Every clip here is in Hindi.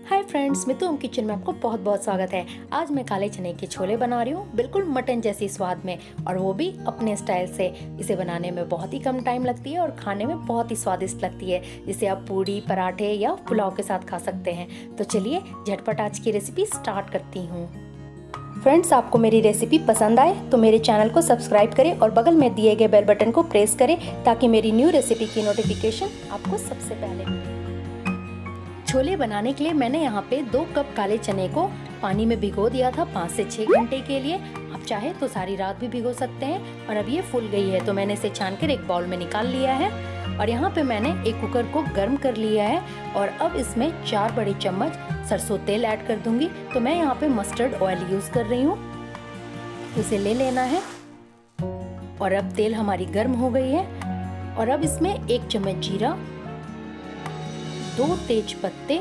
हाय फ्रेंड्स, मैं तो किचन में आपको बहुत बहुत स्वागत है। आज मैं काले चने के छोले बना रही हूँ, बिल्कुल मटन जैसी स्वाद में, और वो भी अपने स्टाइल से। इसे बनाने में बहुत ही कम टाइम लगती है और खाने में बहुत ही स्वादिष्ट लगती है, जिसे आप पूरी, पराठे या पुलाव के साथ खा सकते हैं। तो चलिए झटपट आज की रेसिपी स्टार्ट करती हूँ। फ्रेंड्स, आपको मेरी रेसिपी पसंद आए तो मेरे चैनल को सब्सक्राइब करें और बगल में दिए गए बेल बटन को प्रेस करें ताकि मेरी न्यू रेसिपी की नोटिफिकेशन आपको सबसे पहले मिले। छोले बनाने के लिए मैंने यहाँ पे 2 कप काले चने को पानी में भिगो दिया था 5 से 6 घंटे के लिए। आप चाहे तो सारी रात भी भिगो सकते हैं। और अब ये फूल गई है तो मैंने इसे छानकर एक बाउल में निकाल लिया है। और यहाँ पे मैंने एक कुकर को गर्म कर लिया है और अब इसमें 4 बड़े चम्मच सरसों तेल ऐड कर दूंगी। तो मैं यहाँ पे मस्टर्ड ऑयल यूज कर रही हूँ, तो इसे ले लेना है। और अब तेल हमारी गर्म हो गई है और अब इसमें 1 चम्मच जीरा, 2 तेज पत्ते,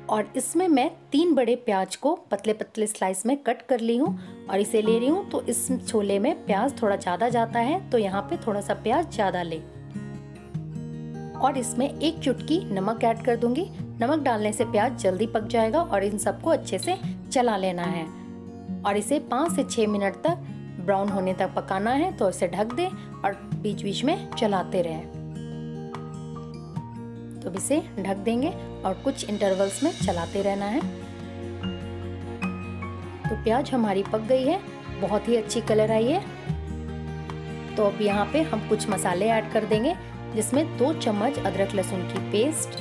और इसमें मैं 3 बड़े प्याज को पतले पतले स्लाइस में कट कर ली हूँ और इसे ले रही हूँ। तो इस छोले में प्याज थोड़ा ज़्यादा जाता है, तो यहाँ पे थोड़ा सा प्याज ज़्यादा ले। और इसमें 1 चुटकी नमक ऐड कर दूंगी। नमक डालने से प्याज जल्दी पक जाएगा और इन सबको अच्छे से चला लेना है और इसे 5 से 6 मिनट तक ब्राउन होने तक पकाना है। तो इसे ढक दें और बीच बीच में चलाते रहें। तो इसे ढक देंगे और कुछ इंटरवल्स में चलाते रहना है। तो प्याज हमारी पक गई है, बहुत ही अच्छी कलर आई है। तो अब यहाँ पे हम कुछ मसाले ऐड कर देंगे, जिसमें 2 चम्मच अदरक लहसुन की पेस्ट,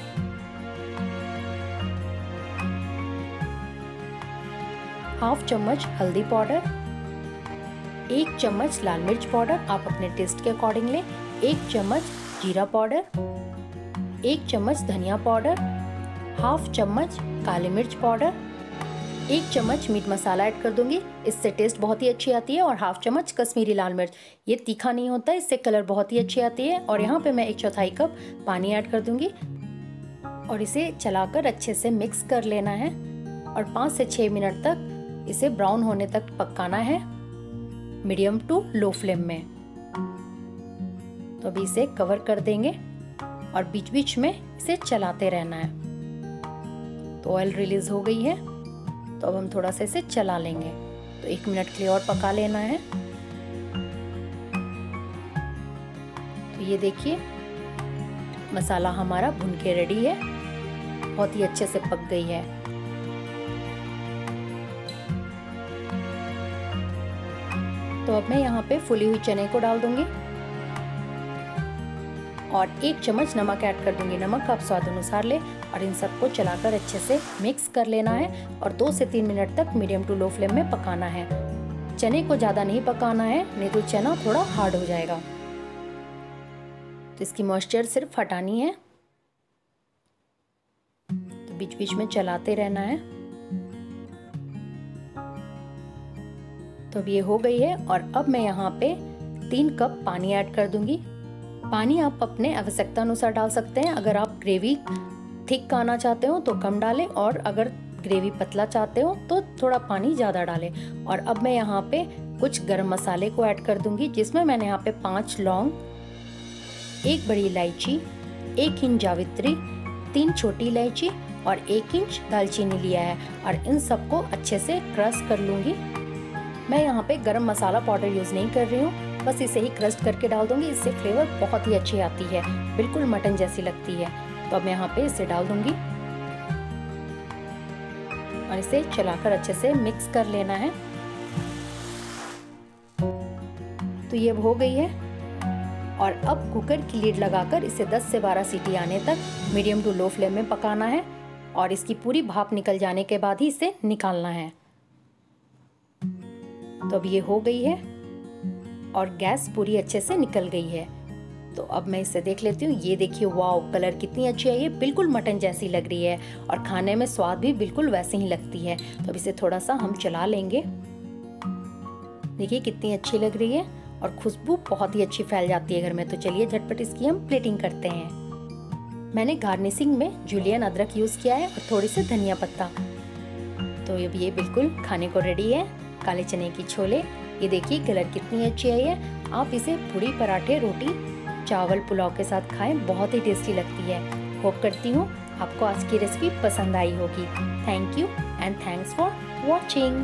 1/2 चम्मच हल्दी पाउडर, 1 चम्मच लाल मिर्च पाउडर, आप अपने टेस्ट के अकॉर्डिंग लें, 1 चम्मच जीरा पाउडर, 1 चम्मच धनिया पाउडर, 1/2 चम्मच काली मिर्च पाउडर, 1 चम्मच मीट मसाला ऐड कर दूंगी। इससे टेस्ट बहुत ही अच्छी आती है। और 1/2 चम्मच कश्मीरी लाल मिर्च, ये तीखा नहीं होता है, इससे कलर बहुत ही अच्छी आती है। और यहाँ पे मैं 1/4 कप पानी ऐड कर दूंगी और इसे चलाकर अच्छे से मिक्स कर लेना है और 5 से 6 मिनट तक इसे ब्राउन होने तक पकाना है, मीडियम टू लो फ्लेम में। तो अभी इसे कवर कर देंगे और बीच बीच में इसे चलाते रहना है। तो ऑयल रिलीज हो गई है, तो अब हम थोड़ा सा इसे चला लेंगे। तो 1 मिनट के लिए और पका लेना है। तो ये देखिए मसाला हमारा भुन के रेडी है, बहुत ही अच्छे से पक गई है। तो अब मैं यहाँ पे फुली हुई चने को डाल दूंगी और 1 चम्मच नमक ऐड कर दूंगी। नमक आप स्वाद अनुसार ले और इन सबको चलाकर अच्छे से मिक्स कर लेना है और 2 से 3 मिनट तक मीडियम टू लो फ्लेम में पकाना है। चने को ज़्यादा नहीं पकाना है, नहीं तो चना थोड़ा हार्ड हो जाएगा। तो इसकी मॉइस्चर सिर्फ हटानी है। तो बीच बीच में चलाते रहना है। तो अब ये हो गई है और अब मैं यहाँ पे 3 कप पानी ऐड कर दूंगी। पानी आप अपने आवश्यकता अनुसार डाल सकते हैं। अगर आप ग्रेवी थिक खाना चाहते हो तो कम डालें, और अगर ग्रेवी पतला चाहते हो तो थोड़ा पानी ज़्यादा डालें। और अब मैं यहाँ पे कुछ गरम मसाले को ऐड कर दूंगी, जिसमें मैंने यहाँ पे 5 लौंग, 1 बड़ी इलायची, 1 इंच जावित्री, 3 छोटी इलायची और 1 इंच दालचीनी लिया है और इन सबको अच्छे से क्रश कर लूँगी। मैं यहाँ पे गरम मसाला पाउडर यूज़ नहीं कर रही हूँ, बस इसे ही क्रश करके डाल दूंगी। इससे फ्लेवर बहुत ही अच्छी आती है, बिल्कुल मटन जैसी लगती है। तो अब मैं यहाँ पे इसे डाल दूंगी और इसे चलाकर अच्छे से मिक्स कर लेना है। तो ये हो गई है और अब कुकर की लीड लगाकर इसे 10 से 12 सीटी आने तक मीडियम टू लो फ्लेम में पकाना है और इसकी पूरी भाप निकल जाने के बाद ही इसे निकालना है। तो अब ये हो गई है और गैस पूरी अच्छे से निकल गई है। तो अब मैं इसे देख लेती हूँ। ये देखिए, वाओ, कलर कितनी अच्छी है, ये बिल्कुल मटन जैसी लग रही है और खाने में स्वाद भी बिल्कुल वैसे ही लगती है। तो अब इसे थोड़ा सा हम चला लेंगे। देखिए कितनी अच्छी लग रही है और खुशबू बहुत ही अच्छी फैल जाती है घर में। तो चलिए झटपट इसकी हम प्लेटिंग करते हैं। मैंने गार्निशिंग में जुलियन अदरक यूज किया है और थोड़ी सी धनिया पत्ता। तो अब ये बिल्कुल खाने को रेडी है, काले चने की छोले। ये देखिए कलर कितनी अच्छी आई है। आप इसे पूरी, पराठे, रोटी, चावल, पुलाव के साथ खाएं, बहुत ही टेस्टी लगती है। होप करती हूँ आपको आज की रेसिपी पसंद आई होगी। Thank you and thanks for watching.